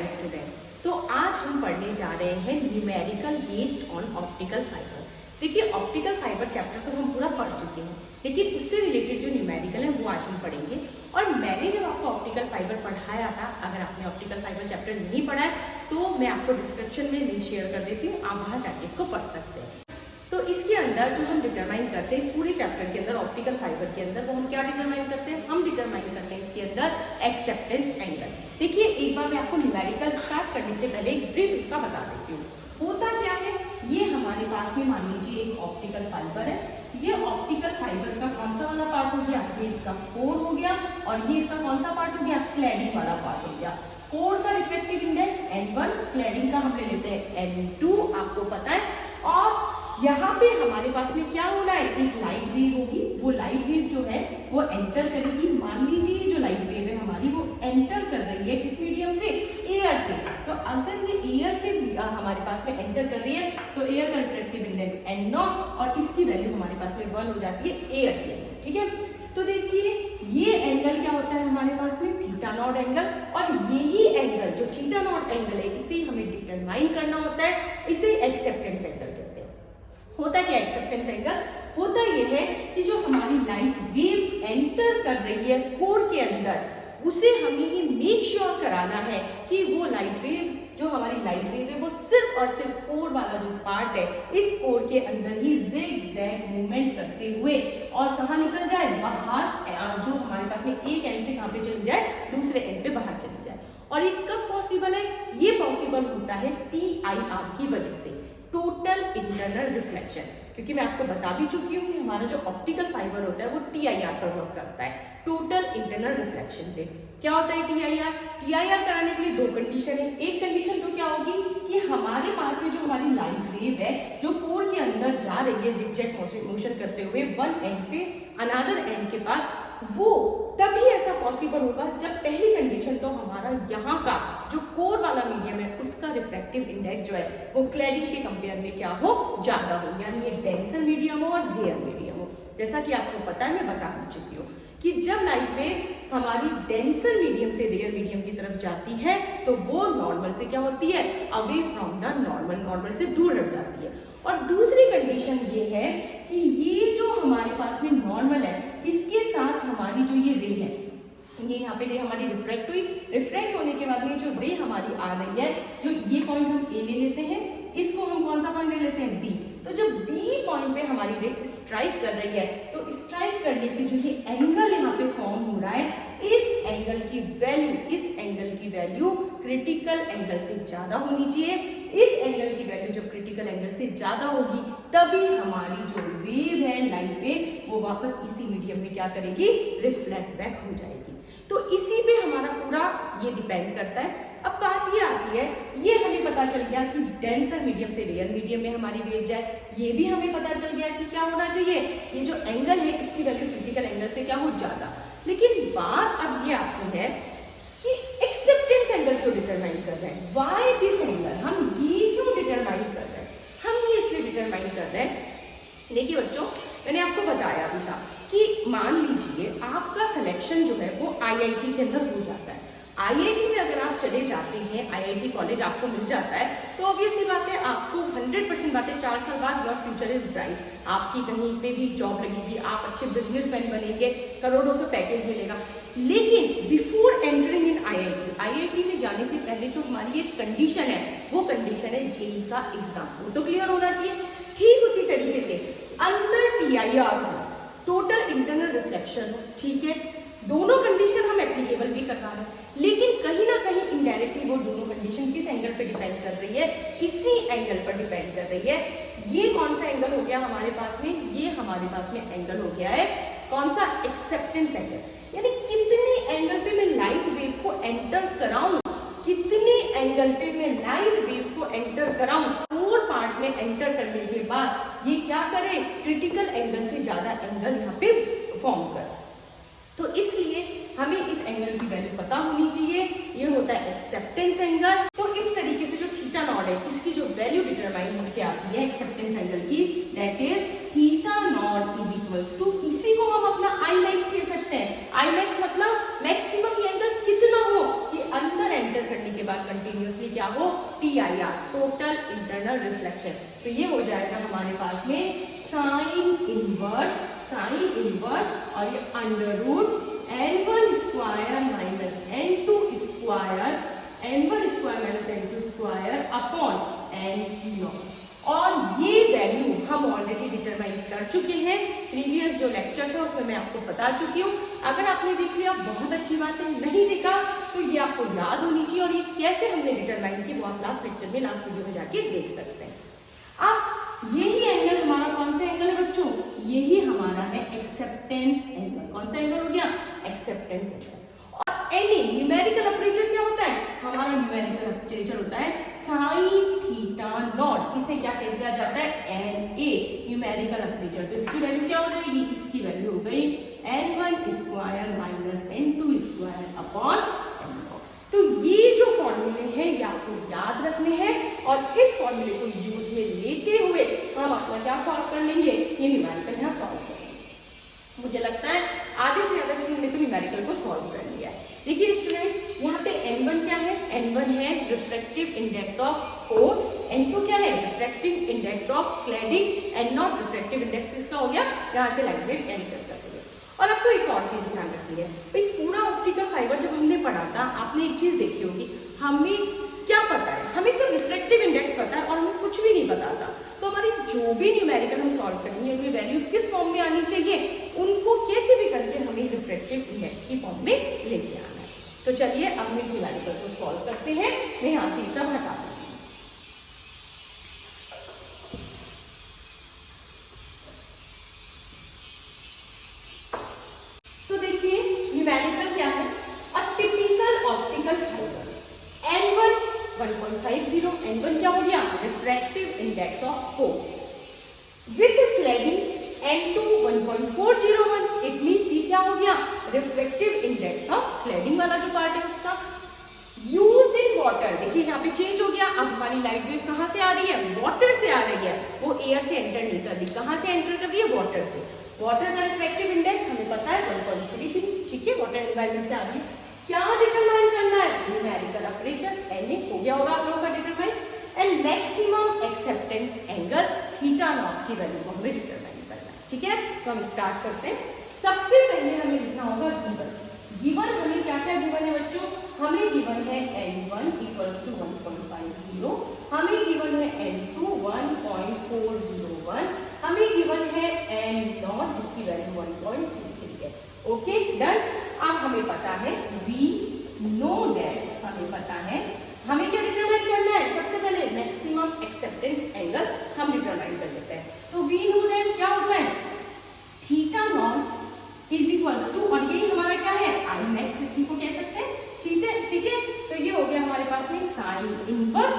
Dear student, तो आज हम पढ़ने जा रहे हैं numerical based on optical fibre. देखिए ऑप्टिकल फाइबर चैप्टर तो हम पूरा पढ़ चुके हैं, लेकिन उससे रिलेटेड जो न्यूमेरिकल है वो आज हम पढ़ेंगे। और मैंने जब आपको ऑप्टिकल फाइबर पढ़ाया था, अगर आपने ऑप्टिकल फाइबर चैप्टर नहीं पढ़ा है तो मैं आपको डिस्क्रिप्शन में लिंक शेयर कर देती हूँ, आप वहाँ जाके इसको पढ़ सकते हैं। तो इसके अंदर जो हम डिटरमाइन करते हैं इस पूरे चैप्टर के अंदर ऑप्टिकल फाइबर के अंदर, वो हम क्या डिटरमाइन करते हैं, हम डिटरमाइन करते हैं इसके अंदर एक्सेप्टेंस एंगल। देखिए एक बार मैं आपको न्यूमेरिकल स्टार्ट करने से पहले एक ब्रीफ इसका बता देती हूँ। होता क्या है, ये हमारे पास में मान लीजिए एक ऑप्टिकल फाइबर है। ये ऑप्टिकल फाइबर का कौन सा वाला पार्ट हो गया, ये इसका कोर हो गया, और ये इसका कौन सा पार्ट हो गया, क्लैडिंग वाला पार्ट हो गया। कोर का रिफ्रैक्टिव इंडेक्स N1, क्लैडिंग का हम ले लेते हैं N2, आपको पता है। और यहाँ पे हमारे पास में क्या होना है, एक लाइट वेव होगी, वो लाइट वेव जो है वो एंटर करेगी। मान लीजिए जो लाइट वेव है हमारी वो एंटर कर रही है किस मीडियम से, एयर से। तो अगर ये एयर से हमारे पास में एंटर कर रही है तो एयर का रिफ्रैक्टिव इंडेक्स N0 और इसकी वैल्यू हमारे पास में 1 हो जाती है एयर की, ठीक है। तो देखिए ये एंगल क्या होता है हमारे पास में, थीटा नॉट एंगल। और यही एंगल जो थीटा नॉट एंगल है इसे हमें डिटरमाइन करना होता है, इसे एक्सेप्टेंस एंगल कहते हैं। होता क्या एक्सेप्टेंस एंगल, होता यह है कि जो हमारी लाइट वेव एंटर कर रही है कोर के अंदर, उसे हमें ये मेक श्योर कराना है कि वो लाइट वेव जो हमारी लाइट वेव है वो सिर्फ और सिर्फ कोर वाला जो पार्ट है इस कोर के अंदर ही ज़िगज़ैग मूवमेंट करते हुए और कहाँ निकल जाए, बाहर, जो हमारे पास में एक एंड से कहाँ पे चली जाए, दूसरे एंड पे बाहर चली जाए। और ये कब पॉसिबल है, ये पॉसिबल होता है TIR की वजह से, टोटल इंटरनल रिफ्लेक्शन। क्योंकि मैं आपको बता भी चुकी हूँ कि हमारा जो ऑप्टिकल फाइबर होता है वो TIR पर वर्क करता है, टोटल इंटरनल रिफ्लेक्शन पे। क्या होता है TIR कराने के लिए दो कंडीशन है। एक कंडीशन तो क्या होगी कि हमारे पास में जो हमारी लाइट वेव है जो कोर के अंदर जा रही है जिगजैग मोशन करते हुए वन एंड से अनदर एंड के पास, वो तभी ऐसा पॉसिबल होगा जब पहली कंडीशन तो हमारा यहाँ का जो कोर वाला मीडियम है उसका रिफ्रैक्टिव इंडेक्स जो है वो क्लैडिंग के कंपेयर में क्या हो, ज्यादा हो, यानी ये डेंसर मीडियम हो और रेयर मीडियम हो। जैसा कि आपको पता है, मैं बता भी चुकी हूँ कि जब लाइट वेव हमारी डेंसर मीडियम से रेयर मीडियम की तरफ जाती है तो वो नॉर्मल से क्या होती है, away from the normal, normal से दूर हट जाती है। और दूसरी कंडीशन ये है कि ये जो हमारे पास में नॉर्मल है इसके साथ हमारी जो ये रे है, ये यहाँ पे रे हमारी रिफ्रैक्ट हुई, रिफ्रैक्ट होने के बाद में जो रे हमारी आ रही है, जो ये पॉइंट हम A ले लेते हैं, इसको हम कौन सा पॉइंट ले लेते हैं, B। तो जब B पॉइंट पे हमारी रे स्ट्राइक कर रही है तो स्ट्राइक करने पे जो ये एंगल यहाँ पे फॉर्म हो रहा है, इस एंगल की वैल्यू क्रिटिकल एंगल से ज्यादा होनी चाहिए। इस एंगल की वैल्यू जब क्रिटिकल एंगल से ज्यादा होगी तभी हमारी जो वेव है, लाइट वेव, वो वापस इसी मीडियम में क्या करेगी, रिफ्लेक्ट बैक हो जाएगी। तो इसी पे हमारा पूरा ये डिपेंड करता है। अब बात ये आती है, ये हमें पता चल गया कि डेंसर मीडियम से रेयर मीडियम में हमारी वेव जाए, ये भी हमें पता चल गया कि क्या होना चाहिए, ये जो एंगल है इसकी वैल्यू क्रिटिकल एंगल से क्या हो, ज्यादा। लेकिन बात अब ये आती है कि एक्सेप्टेंस एंगल क्यों डिटरमाइन कर रहे हैं, व्हाई दिस एंगल, हम ये क्यों डिटरमाइन कर रहे हैं, हम ये इसलिए डिटरमाइन कर रहे हैं। देखिए बच्चों, मैंने आपको बताया भी था कि मान लीजिए आपका सिलेक्शन जो है वो IIT के अंदर हो जाता है। IIT में अगर आप चले जाते हैं, IIT कॉलेज आपको मिल जाता है, तो ऑब्वियस सी बात है आपको 100% बात है 4 साल बाद योर फ्यूचर इज ब्राइट, आपकी कहीं पे भी जॉब लगेगी, आप अच्छे बिजनेसमैन बनेंगे, करोड़ों का पैकेज मिलेगा। लेकिन बिफोर एंटरिंग इन IIT में जाने से पहले जो हमारी एक कंडीशन है वो कंडीशन है JEE का एग्जाम, वो तो क्लियर होना चाहिए। ठीक उसी तरीके से अंदर TIR हो, टोटल इंटरनल रिफ्लेक्शन हो, ठीक है, दोनों कंडीशन हम एप्लीकेबल भी करवा रहे हैं, लेकिन कहीं ना कहीं इनडायरेक्टली वो दोनों कंडीशन किस एंगल पे डिपेंड कर रही है, इसी एंगल पर डिपेंड कर रही है। ये कौन सा एंगल हो गया हमारे पास में, ये हमारे पास में एंगल हो गया है कौन सा, एक्सेप्टेंस एंगल। यानी कितने एंगल पे मैं लाइट वेव को एंटर कराऊं, कितने एंगल पे मैं लाइट वेव को एंटर कराऊं, कोर पार्ट में एंटर करने के बाद ये क्या करे, क्रिटिकल एंगल से ज्यादा एंगल यहाँ पे फॉर्म कर। तो इसलिए हमें इस एंगल की वैल्यू पता होनी चाहिए, ये होता है एक्सेप्टेंस एंगल। तो इस तरीके से जो थीटा नॉट है इसकी जो वैल्यू डिटरमाइन होकर आती है एक्सेप्टेंस एंगल की, that is theta naught is equals to, इसी को हम अपना I max कह सकते हैं। I max मतलब मैक्सिमम एंगल कितना हो कि अंदर एंटर करने के बाद कंटिन्यूसली क्या हो, TIR, टोटल इंटरनल रिफ्लेक्शन। तो ये हो जाएगा हमारे पास में साइन इनवर्स और ये under root n1 square minus n2 square, n1 square minus n2 square upon n0। और ये वैल्यू हम ऑलरेडी डिटरमाइन कर चुके हैं, प्रीवियस जो लेक्चर था उसमें मैं आपको बता चुकी हूँ। अगर आपने देख लिया बहुत अच्छी बात है, नहीं देखा तो ये आपको याद होनी चाहिए, और ये कैसे हमने डिटरमाइन की वो आप लास्ट लेक्चर में, लास्ट वीडियो में जाके देख सकते हैं। अब यही एंगल हमारा कौन सा एंगल है बच्चों, यही हमारा है एक्सेप्टेंस एंगल। कौन सा एंगल हो गया, एक्सेप्टेंस एंगल। और एनी न्यूमेरिकल अपर्चर क्या होता है, हमारा न्यूमेरिकल अपर्चर होता है साइन थीटा नॉट, इसे क्या कह दिया जाता है, NA न्यूमेरिकल अपर्चर। तो इसकी वैल्यू क्या हो जाएगी, इसकी वैल्यू हो गई n1 square minus n2 square upon n0। तो ये जो फॉर्मूले हैं ये आपको याद रखने हैं, और इस फॉर्मूले को यूज में लेते हुए हम अपना क्या सॉल्व कर लेंगे, ये न्यूमेरिकल यहाँ सॉल्व करेंगे। मुझे लगता है आधे से ज्यादा स्टूडेंट ने तो न्यूमेरिकल को सॉल्व कर लिया है। देखिए स्टूडेंट, यहाँ पे n1 क्या है, n1 है refractive index of core, n2 क्या है, refractive index of cladding, n0 refractive index इसका हो गया। यहाँ से लैंग्वेज एंटर कर दिया। और आपको एक और चीज ध्यान रखनी है भाई, पूरा ऑप्टिकल फाइबर जब हमने पढ़ा था, आपने एक चीज देखी होगी, हमें क्या पता है, हमें सिर्फ रिफ्रैक्टिव इंडेक्स पता है और हमें कुछ भी नहीं पता था। तो हमारी जो भी न्यूमेरिकल हम सॉल्व करेंगे उनकी वैल्यूज किस फॉर्म में आनी चाहिए, उनको कैसे भी करके हमें रिफ्रैक्टिव इंडेक्स की फॉर्म में लेके आना है। तो चलिए अब हम इस न्यूमेरिकल को सॉल्व करते हैं। मैं यहाँ से ये सब हटा दूंगी। तो देखिए न्यूमेरिकल क्या है, a typical optical fibre n1 1.50, n1 क्या हो गया, refractive index of core, with cladding n2 1.401, it means ये क्या हो गया, रिफ्रैक्टिव इंडेक्स ऑफ क्लैडिंग वाला जो पार्ट है उसका। यूज इन वाटर, देखिए यहाँ पे चेंज हो गया, अब हमारी लाइट वेव कहाँ से आ रही है, वाटर से आ रही है, वो एयर से एंटर नहीं कर रही, कहाँ से एंटर कर रही है, वाटर से। वाटर का रिफ्रैक्टिव इंडेक्स हमें पता है 1.33, ठीक है, वाटर एनवायरमेंट से आ रही है। क्या डिटरमाइन करना है, न्यूमेरिकल अपर्चर NA हो गया होगा आप लोगों का determine, and maximum acceptance angle theta naught की वैल्यू को हमें डिटरमाइन करना है, ठीक है। तो हम स्टार्ट करते हैं। सबसे पहले हमें लिखना होगा गिवन। गिवन हमें क्या क्या गिवन है बच्चों, हमें गिवन है n1 इक्वल्स टू 1.50, हमें गिवन है n2 1.401, हमें गिवन है n0 जिसकी वैल्यू 1.33 है। Okay done. अब हमें पता है वी नो दैट, हमें पता है हमें क्या डिटरमाइन करना है, सबसे पहले मैक्सिमम एक्सेप्टेंस एंगल हम डिटरमाइन कर लेते हैं। तो वी नो दैट क्या होता है, theta naught is equals to, और यही हमारा क्या है, आई मैक्स, इसी को कह सकते हैं, ठीक है, ठीक है। तो ये हो गया हमारे पास में साइन इनवर्स,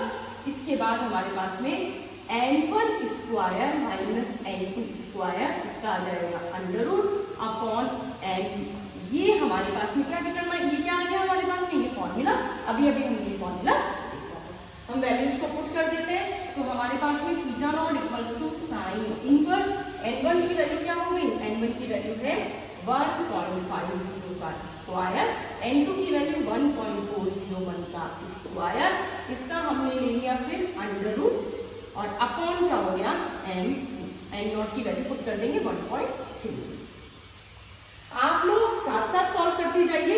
इसके बाद हमारे पास में n1 square minus n2 square, इसका आ जाएगा अंडर रूट अपॉन n। ये हमारे पास में क्या डिटरमाइन, ये क्या आ गया हमारे पास में, ये फॉर्मूला, अभी अभी हमने ये फॉर्मूला देखा था। हम वैल्यूज को पुट कर देते हैं, तो हमारे पास में theta naught equals to sine inverse, n1 की वैल्यू क्या हो गई, n1 की वैल्यू है 1.50 का स्क्वायर, n2 की वैल्यू 1.401 का स्क्वायर, इसका हमने ले लिया फिर अंडर रूट, और अपॉन क्या हो गया n0 की वैल्यू पुट कर देंगे 1.3। आप लोग साथ साथ सॉल्व करते जाइए,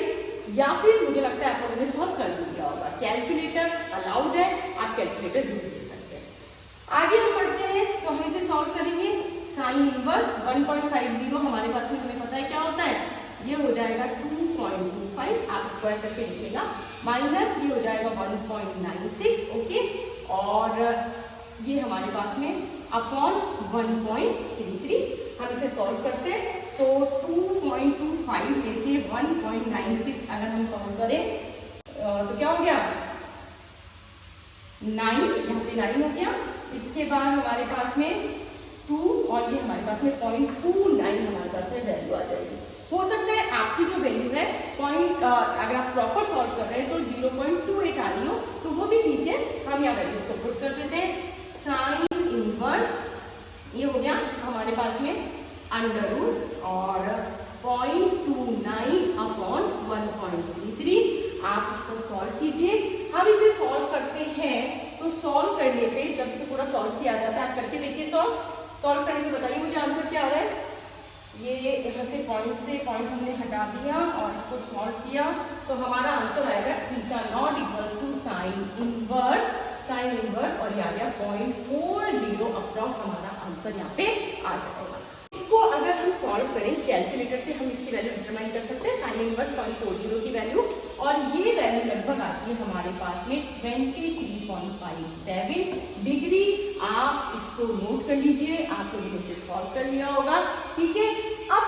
या फिर मुझे लगता है आप लोगों ने सॉल्व कर लिया होगा, कैलकुलेटर अलाउड है, आप कैलकुलेटर यूज कर सकते हैं। आगे हम बढ़ते हैं, तो हम इसे सॉल्व करेंगे। साइन इनवर्स 1.50 हमारे पास में हमें पता है क्या होता है, ये हो जाएगा 2.25, आप स्क्वायर करके लिखिएगा, माइनस ये हो जाएगा 1.96, ओके, और ये हमारे पास में अपॉन 1.33। हम इसे सॉल्व करते हैं, तो 2.25 में से 1.96 अगर हम सॉल्व करें तो क्या हो गया, 9, यहाँ पे 9 हो गया। इसके बाद हमारे पास में 2, और ये हमारे पास में 0.29 हमारे पास में वैल्यू आ जाएगी। हो सकता है आपकी जो वैल्यू है अगर आप प्रॉपर सॉल्व कर रहे हैं तो 0.28 आ रही हो, तो वो भी ठीक है, हम यहाँ वैल्यूज को पुट कर देते हैं। साइन इनवर्स ये हो गया हमारे पास में अंडर रूट और 0.29 अपॉन 1.33। आप इसको सॉल्व कीजिए, हम इसे सॉल्व करते हैं तो सॉल्व करने पे जब इसे पूरा सॉल्व किया जाता है, आप करके देखिए सॉल्व करने पे बताइए मुझे आंसर क्या आ रहा है। ये यहाँ से पॉइंट हमने हटा दिया और इसको सॉल्व किया तो हमारा आंसर आएगा theta naught equals to sine inverse और ये आ गया 0.40 अप्रॉक्स हमारा आंसर यहाँ पे आ जाएगा। इसको अगर हम सॉल्व करें कैलकुलेटर से हम इसकी वैल्यू डिटरमाइन कर सकते हैं, साइन इनवर्स 0.40 की वैल्यू, और ये वैल्यू लगभग आती है हमारे पास में 23.57 डिग्री। आप इसको नोट कर लीजिए, आप लोगों ने इसे सॉल्व कर लिया होगा, ठीक है। अब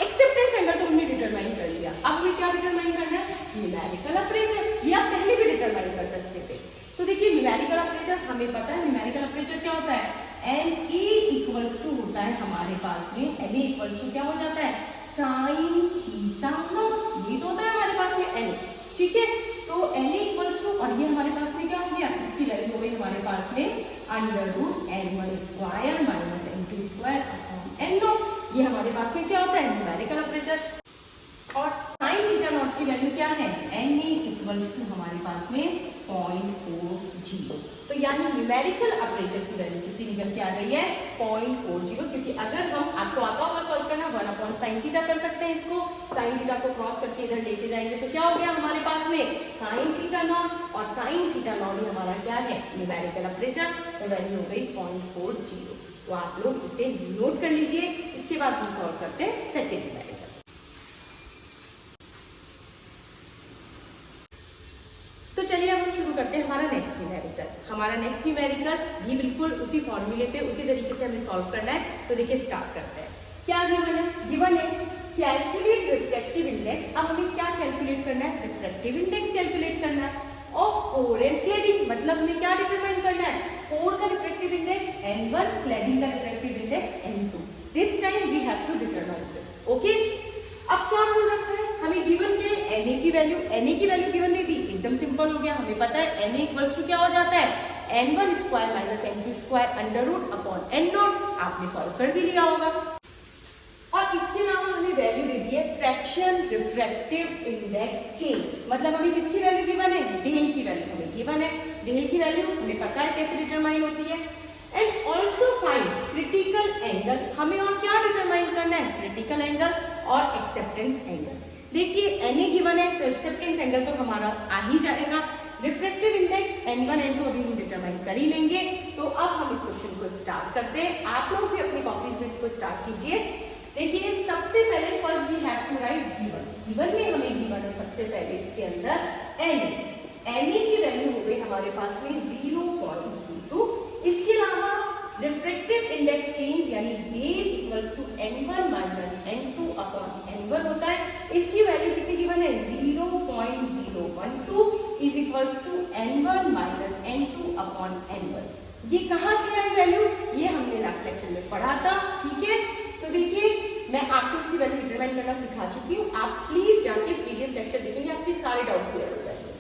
एक्सेप्टेंस एंगल तो हमने डिटरमाइन कर लिया, अब हमें क्या डिटरमाइन करना है, न्यूमेरिकल अपर्चर। ये आप पहले भी डिटरमाइन कर सकते थे। तो देखिए न्यूमेरिकल अपर्चर हमें पता है, न्यूमेरिकल अपर्चर क्या होता है, NA इक्वल्स टू होता है हमारे पास में, NA इक्वल्स टू क्या हो जाता है, साइन थीटा नॉट, ये तो होता है हमारे पास में N, ठीक है। तो NA इक्वल्स टू, और ये हमारे पास में क्या हो गया, इसकी वैल्यू हो गई हमारे पास में √N1 square minus N2 square upon N0। ये हमारे पास में क्या होता है, न्यूमेरिकल अपर्चर। और साइन थीटा नॉट की वैल्यू क्या है, NA इक्वल्स टू हमारे पास में 0.40। तो यानी न्यूमेरिकल अपर्चर की वैल्यू कितनी निकल के आ रही है, 0.40, क्योंकि अगर हम, आपको आता होगा सॉल्व करना, 1/sin थीटा कर सकते हैं इसको, साइन थीटा को क्रॉस करके इधर लेके जाएंगे तो क्या हो गया हमारे पास में साइन थीटा नॉट, और साइन थीटा नॉट ही हमारा क्या है, न्यूमेरिकल अपर्चर। तो वैल्यू हो गई 0.40। तो आप लोग इसे नोट कर लीजिए। इसके बाद हम सॉल्व करते हैं सेकेंड न्यूमेरिकल। तो चलिए अब हम शुरू करते हैं हमारा नेक्स्ट न्यूमेरिकल। हमारा नेक्स्ट न्यूमेरिकल भी बिल्कुल उसी फॉर्मूले पे उसी तरीके से हमें सॉल्व करना है। तो देखिए स्टार्ट करते हैं। क्या गिवन है, गिवन है कैलकुलेट रिफ्रैक्टिव इंडेक्स। अब हमें क्या कैलकुलेट करना है, रिफ्रैक्टिव इंडेक्स कैलकुलेट करना है ऑफ कोर एंड क्लैडिंग। मतलब हमें क्या डिटरमाइन करना है, कोर का रिफ्रैक्टिव इंडेक्स N1, क्लैडिंग का refractive index N2। This time we have to determine this, okay. अब क्या बोल रखा है, हमें गिवन क्या है, NA की वैल्यू गिवन दे दी, एकदम सिंपल हो गया। हमें पता है NA इक्वल्स टू क्या हो जाता है, N1 square minus N2 square √N0। आपने सॉल्व कर भी लिया होगा। और इसके अलावा हमें वैल्यू दे दी है फ्रैक्शन रिफ्रैक्टिव इंडेक्स चेंज। मतलब हमें किसकी वैल्यू गिवन है, डेल की वैल्यू हमें गिवन है। डेल की वैल्यू हमें पता है कैसे डिटरमाइन होती है। And also find critical angle. हमें और क्या डिटरमाइन करना है, क्रिटिकल एंगल और एक्सेप्टेंस एंगल। देखिए NA गिवन है तो एक्सेप्टेंस एंगल तो हमारा आ ही जाएगा। रिफ्रैक्टिव इंडेक्स N1 N2 अभी हम डिटरमाइन कर ही लेंगे। तो अब हम इस क्वेश्चन को स्टार्ट करते हैं। आप लोग भी अपनी कॉपीज में इसको स्टार्ट कीजिए। देखिए सबसे पहले first we have to write given में हमें गिवन है सबसे पहले इसके अंदर NA की वैल्यू हो गई हमारे पास में 0.22। इसके अलावा रिफ्रैक्टिव इंडेक्स चेंज यानी del equals to N1 minus N2 upon N1 होता है। इसकी वैल्यू कितनी गिवन है, 0.012 is equals to N1 minus N2 upon N1। ये कहाँ से है वैल्यू, ये हमने लास्ट लेक्चर में पढ़ा था, ठीक है। तो देखिए मैं आपको इसकी वैल्यू डिटरमाइन करना सिखा चुकी हूँ। आप प्लीज जाके प्रीवियस लेक्चर देखेंगे, आपके सारे डाउट क्लियर हो जाएंगे।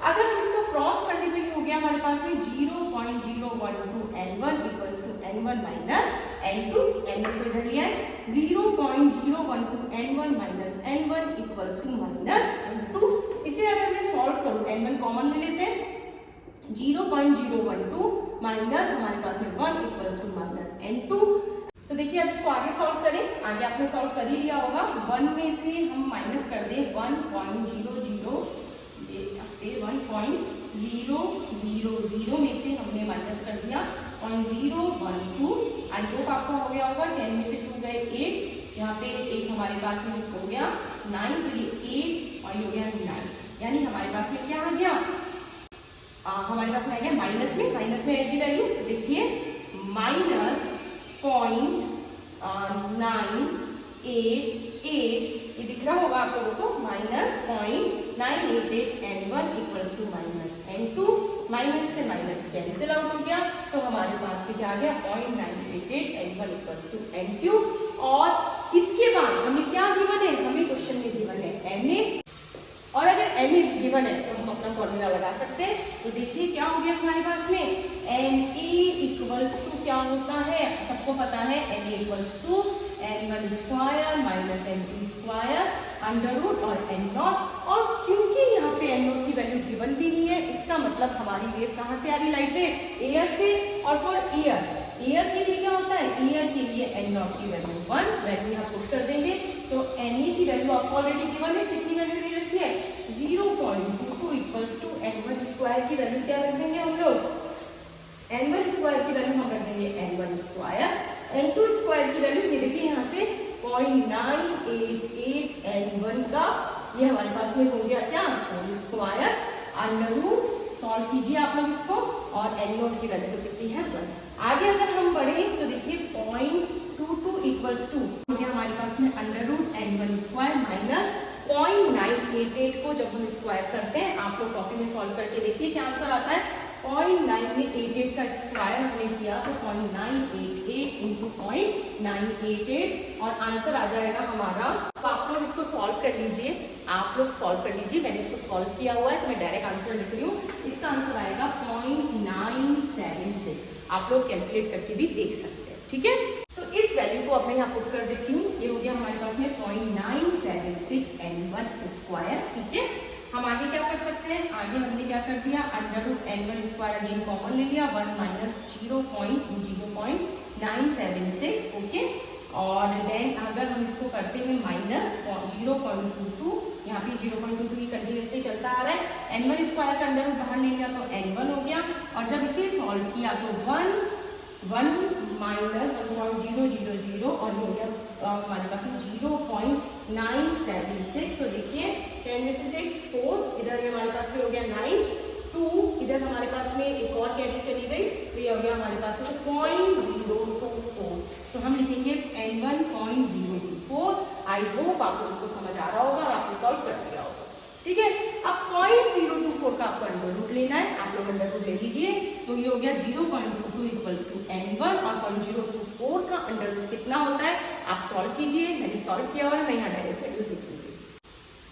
अगर हम इसको क्रॉस करने पे हो गया हमारे पास में 0.012 N1 equals to N1 minus N2, N1 को इधर लिया है, 0.012 N1 minus N1 equals to minus N2। इसे अगर मैं सॉल्व करूँ, N1 कॉमन ले लेते हैं, 0.012 माइनस हमारे पास में 1 इक्वल्स टू माइनस N2। तो देखिए अब इसको आगे सॉल्व करें, आगे आपने सॉल्व कर ही लिया होगा। 1 में से हम माइनस कर दें 1.000 में से हमने माइनस कर दिया 0.012। आई होप आपको हो गया होगा। 10 में से 2 गए 8, यहाँ पे एक हमारे पास में हो गया 9, तो ये 8 और ये हो गया 9, यानी हमारे पास में क्या आ गया, हमारे पास में आ गया माइनस में आएगी वैल्यू। तो देखिए माइनस 0.988, ये दिख रहा होगा आप लोगों को, minus 0.988 N1 equals to minus N2। Minus से माइनस कैंसिल आउट हो गया, तो हमारे पास में क्या आ गया 0.988 N1 इक्वल्स टू N2। और इसके बाद हमें क्या गिवन है, हमें क्वेश्चन में गिवन है NA, और अगर NA गिवन है तो हम अपना फॉर्मूला लगा सकते हैं। तो देखिए क्या हो गया हमारे पास में, NA इक्वल्स टू क्या होता है, सबको पता है NA equals to N1 square minus N2 square √ और N0। और क्योंकि यहाँ पे एन नॉट की वैल्यू गिवन भी नहीं है, इसका मतलब हमारी वेव कहाँ से आ रही लाइट वेव, एयर से। और फॉर एयर के लिए क्या होता है, एयर के लिए एन नॉट की वैल्यू 1, वैल्यू यहाँ पुट कर देंगे। तो एन ए की वैल्यू आपको ऑलरेडी गिवन है, कितनी वैल्यू दे रखी है 0.22 इक्वल्स टू n1 स्क्वायर की वैल्यू क्या रख देंगे हम लोग, n1 स्क्वायर की वैल्यू हम रख देंगे n1 स्क्वायर, n2 स्क्वायर की वैल्यू ये देखिए यहाँ से 0.988 n1 का, ये हमारे पास में हो गया क्या whole square under root, solve कीजिए आप लोग इसको, और एन नॉट की वैल्यू कितनी है 1। आगे अगर हम बढ़े तो देखिए 0.22 इक्वल्स टू हमारे पास में under root n1 square minus 0.988 को जब हम स्क्वायर करते हैं, आप लोग कॉपी में सॉल्व करके देखिए क्या आंसर आता है। 0.988 का स्क्वायर हमने किया तो 0.988 इंटू 0.988 और आंसर आ जाएगा हमारा। तो आप लोग इसको सॉल्व कर लीजिए, आप लोग सॉल्व कर लीजिए, मैंने इसको सॉल्व किया हुआ है तो मैं डायरेक्ट आंसर लिख रही हूँ। इसका आंसर आएगा 0.976, आप लोग कैलकुलेट करके भी देख सकते हैं, ठीक है। तो इस वैल्यू को अब मैं यहाँ पुट कर देती हूँ, ये हो गया हमारे पास में 0.976 n1 स्क्वायर, ठीक है। हम आगे क्या कर सकते हैं, आगे हमने क्या कर दिया, under root n1 square again common ले लिया, 1 माइनस 0.976, ओके। और देन अगर हम इसको करते हैं माइनस 0.22, यहाँ पे 0.22 की कंटिन्यूसली चलता आ रहा है, n1 स्क्वायर का अंडर रूट बाहर ले लिया तो n1 हो गया, और जब इसे सॉल्व किया तो 1 माइनस 1.000 और हो गया हमारे पास 0.976। तो देखिए 10 में से 6 4, इधर ये हमारे पास में हो गया 9 2, इधर हमारे पास में एक और कैरी चली गई तो ये हो गया हमारे पास में 0.024। तो हम लिखेंगे n1 0.024। आई होप आप लोगों को समझ आ रहा होगा और आपने सॉल्व कर दिया होगा, ठीक है। अब 0.024 का आपको अंडर रूट लेना है, आप लोग अंडर रूट ले लीजिए, तो ये हो गया 0.22 इक्वल्स टू n1 और 0.024 का अंडर रूट कितना होता है आप सॉल्व कीजिए, मैंने सॉल्व किया हुआ है, मैं यहाँ डायरेक्ट वैल्यूज लिख दूंगी।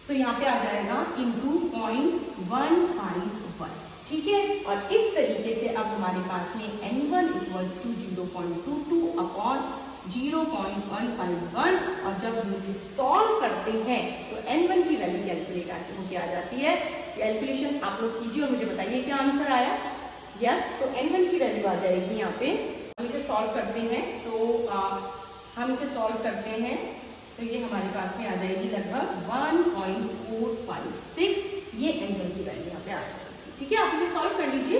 तो यहाँ पे आ जाएगा इंटू 0.151, ठीक है। और इस तरीके से अब हमारे पास में n1 इक्वल्स टू 0.22 अपॉन 0.151, और जब हम इसे सॉल्व करते हैं तो n1 की वैल्यू कैलकुलेट होकर आ जाती है। कैलकुलेशन आप लोग कीजिए और मुझे बताइए क्या आंसर आया। यस, तो n1 की वैल्यू आ जाएगी यहाँ पे, हम इसे सॉल्व करते हैं तो ये हमारे पास में आ जाएगी लगभग 1.456, ये n1 की वैल्यू यहाँ पे आ जाएगी, ठीक है। आप इसे सॉल्व कर लीजिए,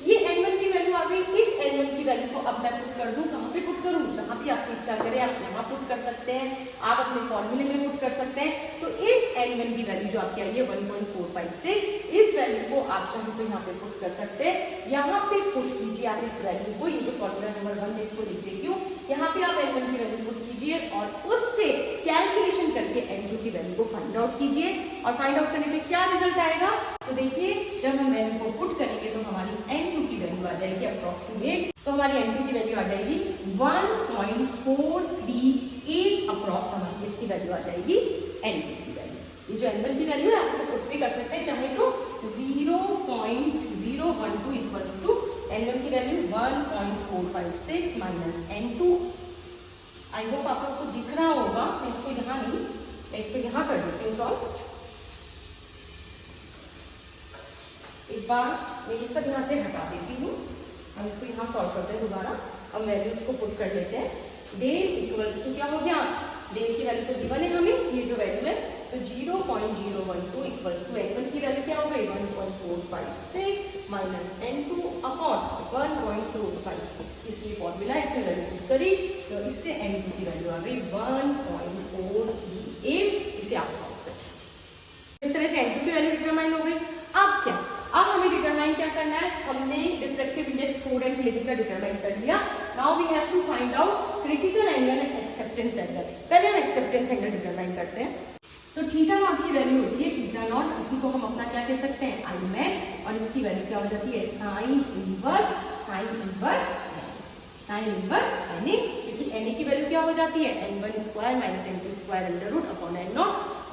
ये n1 की वैल्यू आ गई। इस n1 की वैल्यू को अब मैं पुट कर दूं, कहाँ पे पुट करूं, जहाँ भी आपकी इच्छा करे आप यहाँ पुट कर सकते हैं, आप अपने फॉर्मूले में पुट कर सकते हैं। तो इस n1 की वैल्यू जो आपकी आई है 1.456, इस वैल्यू को आप चाहे तो यहाँ पे पुट कर सकते हैं, यहाँ पे पुट कीजिए आप इस वैल्यू को, ये जो फॉर्मूला नंबर 1 है इसको लिख देती हूँ, यहाँ पे आप n1 की वैल्यू पुट कीजिए और उससे कैलकुलेशन करके n2 की वैल्यू को फाइंड आउट कीजिए, और फाइंड आउट करने पे क्या रिजल्ट आएगा। तो देखिए जब हम वैल्यू को पुट करेंगे तो हमारी n2 की वैल्यू आ जाएगी अप्रोक्सीमेट, तो हमारी n2 की वैल्यू आ जाएगी 1.438 अप्रोक्स, हमारी इसकी वैल्यू आ जाएगी n2 की वैल्यू। ये जो n1 की वैल्यू है आप इसे पुट भी कर सकते हैं, चाहे तो 0.012 इक्वल्स टू n1 की value 1.456 minus n2। I hope आप लोग को दिख रहा होगा, मैं इसको यहाँ नहीं, मैं इसको यहाँ कर देती हूँ सॉल्व। एक बार मैं ये सब यहाँ से हटा देती हूँ, हम इसको यहाँ सॉल्व करते हैं दोबारा। अब वैल्यूज को पुट कर लेते हैं, डेल इक्वल्स टू क्या हो गया, डेल की वैल्यू तो गिवन है हमें, ये जो वैल्यू है तो 0.012 इक्वल्स टू n1 की वैल्यू क्या हो गई 1.456 माइनस n2 अपॉन 1.456, इसलिए फॉर्मूला इसमें वैल्यू पुट करी तो इससे n2 की वैल्यू आ गई 1.438। इसे आप सॉल्व कर लीजिए, इस तरह से n2 की वैल्यू डिटरमाइन हो गई। अब क्या, अब हमें डिटरमाइन क्या करना है, हमने refractive index core and cladding का डिटरमाइन कर लिया। Now we have to find out critical angle and acceptance angle. पहले हम एक्सेप्टेंस एंगल डिटरमाइन करते हैं। तो थीटा नॉट की वैल्यू होती है थीटा नॉट, इसी को हम अपना क्या कह सकते हैं आई मैक, और इसकी वैल्यू क्या हो जाती है साइन इनवर्स यानी क्योंकि n की वैल्यू क्या हो जाती है n1 square minus n2 square under root upon n0,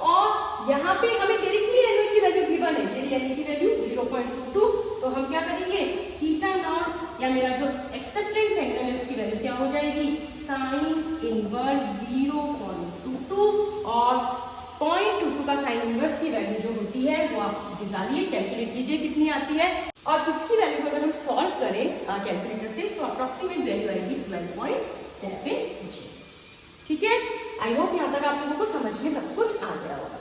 और यहाँ पे हमें डायरेक्टली n1 की वैल्यू गिवन है, मेरी n की वैल्यू 0.22, तो हम क्या करेंगे थीटा नॉट या मेरा जो एक्सेप्टेंस एंगल है उसकी वैल्यू क्या हो जाएगी साइन इनवर्स 0.22, और 0.22 का साइन इनवर्स की वैल्यू जो होती है वो आप निकालिए, कैलकुलेट कीजिए कितनी आती है, और इसकी वैल्यू को अगर हम सॉल्व करें कैलकुलेटर से तो अप्रोक्सीमेट वैल्यू आएगी 12.7 जी। ठीक है, आई होप यहाँ तक आप लोगों को समझ में सब कुछ आ गया होगा।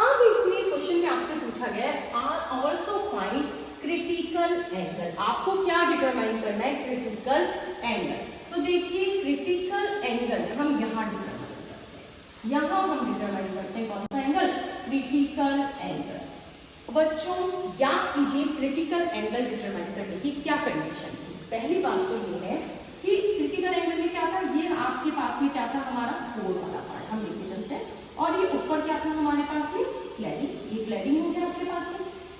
अब इसमें क्वेश्चन में आपसे पूछा गया है are also find critical angle. आपको क्या डिटरमाइन करना है? Critical angle. तो देखिए क्रिटिकल एंगल हम यहाँ डिटरमाइन करते हैं, यहाँ हम डिटरमाइन करते हैं कौन सा एंगल? Critical angle. बच्चों याद कीजिए क्रिटिकल एंगल डिटरमाइन करने की क्या कंडीशन थी। पहली बात तो ये है कि क्रिटिकल एंगल में क्या था, ये आपके पास में क्या था, हमारा कोर वाला पार्ट हम लेके चलते हैं, और ये ऊपर क्या था हमारे पास में? क्लैडिंग। ये क्लैडिंग हो गया आपके पास में।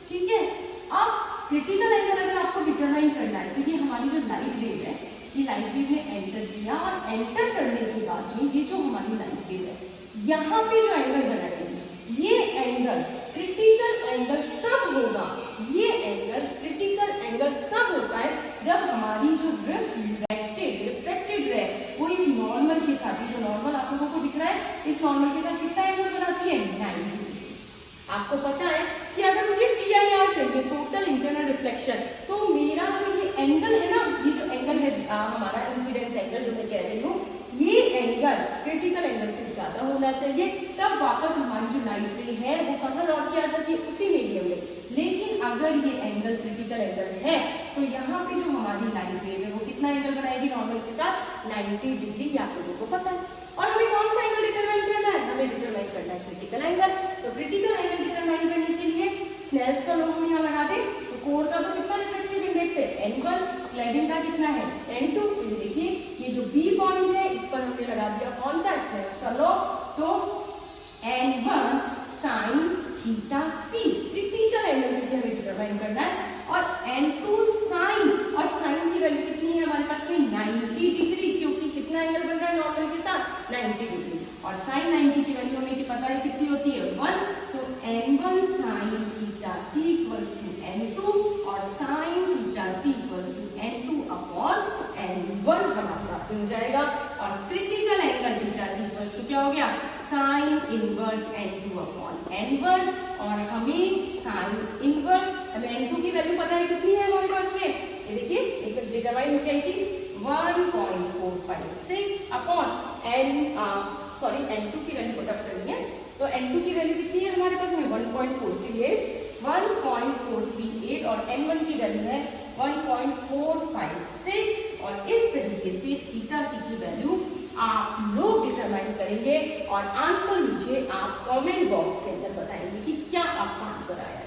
ठीक है, अब क्रिटिकल एंगल अगर आपको डिटरमाइन करना है तो ये हमारी जो लाइट वेव है, ये लाइट वेव ने एंटर किया, और एंटर करने के बाद में ये जो हमारी लाइट वेव है यहाँ पे जो एंगल बनाएगी, ये एंगल क्रिटिकल एंगल कब होगा? ये एंगल क्रिटिकल एंगल कब होता है? जब हमारी जो रिफ्रैक्टेड रे वो इस नॉर्मल के साथ, जो नॉर्मल आप लोगों को दिख रहा है, इस नॉर्मल के साथ कितना एंगल बनाती है? 90 डिग्री। आपको पता है कि अगर मुझे TIR चाहिए, टोटल इंटरनल रिफ्लेक्शन, तो मेरा जो ये एंगल है ना, ये जो एंगल है हमारा इंसिडेंस एंगल जो मैं कह रही हूँ, ये एंगल क्रिटिकल एंगल से ज्यादा होना चाहिए, तब वापस हमारी जो लाइट रे है वो कहाँ लौट के आ जाती है? उसी मीडियम में। लेकिन अगर ये एंगल क्रिटिकल एंगल है तो यहाँ पे जो हमारी लाइट वेव है वो कितना एंगल बनाएगी नॉर्मल के साथ? 90 डिग्री। आप लोगों को पता है। और हमें कौन सा एंगल डिटरमाइन करना है? हमें डिटरमाइन करना है क्रिटिकल एंगल। तो क्रिटिकल एंगल डिटरमाइन करने के लिए स्नेल्स का लॉ हम यहाँ लगा दें। तो कोर का तो कितना रिफ्रैक्टिव इंडेक्स है? N1। क्लैडिंग का कितना है? N2। तो देखिए ये जो B पॉइंट है इस पर हमने लगा दिया कौन सा? स्नेल्स का लॉ। तो N1 sin theta C critical angle देखिए हमें डिटरमाइन करना है, और N2 sin, और sin की वैल्यू कितनी है हमारे पास में? 90 डिग्री, क्योंकि कितना एंगल बन रहा है नॉर्मल के साथ? 90 डिग्री। और sin 90 की वैल्यू हमें पता है कितनी होती है? 1। तो N1 sin theta C equals to N2, और sin theta C equals to N2 upon N1 हमारे पास में हो जाएगा। और critical angle theta C equals to क्या हो गया? sin inverse N2 upon N1, और हमें sin इनवर्स, हमें N2 की वैल्यू पता है कितनी है हमारे पास में? ये देखिए एक डिटरमाइन हो गई थी 1.456 अपॉन N2 की वैल्यू पुटअप करनी है। तो N2 की वैल्यू कितनी है हमारे पास में? 1.438, और N1 की वैल्यू है 1.456, और इस तरीके से थीटा C की वैल्यू आप लोग डिटरमाइन करेंगे, और आंसर मुझे आप कमेंट बॉक्स के अंदर बताएंगे कि क्या आपका आंसर आया है।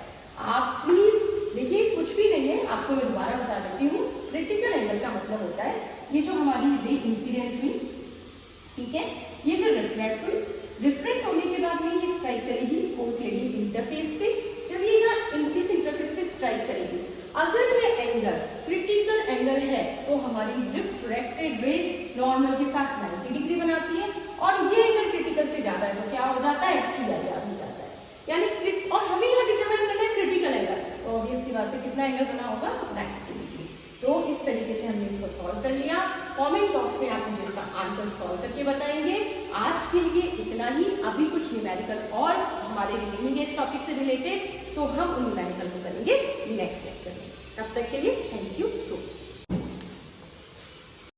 आप प्लीज देखिए, कुछ भी नहीं है, आपको मैं दोबारा बता देती हूँ। क्रिटिकल एंगल का मतलब होता है ये जो हमारी रे इंसिडेंस हुई, ठीक है, ये जो रिफ्लेक्ट हुई, रिफ्लेक्ट होने के बाद में ये स्ट्राइक करेगी कोर क्लैडिंग इंटरफेस पे। जब ये यहाँ इस इंटरफेस पे स्ट्राइक करेगी, अगर ये एंगल क्रिटिकल एंगल है तो हमारी रिफ्रैक्टेड रे नॉर्मल के साथ 90 डिग्री बनाती है, और ये एंगल क्रिटिकल से ज्यादा है तो क्या हो जाता है? TIR हो जाता है। यानी और हमें यहाँ डिटरमाइन करना है क्रिटिकल एंगल, तो ऑब्वियस सी बात है कितना एंगल बना होगा? 90 डिग्री। तो इस तरीके से हमने इसको सॉल्व कर लिया। कमेंट बॉक्स में आप मुझे इसका आंसर सॉल्व करके बताएंगे। आज के लिए इतना ही। अभी कुछ न्यूमेरिकल और हमारे रिमेनिंग इस टॉपिक से रिलेटेड, तो हम उन न्यूमेरिकल को करेंगे नेक्स्ट लेक्चर में। तब तक के लिए थैंक यू सो मच।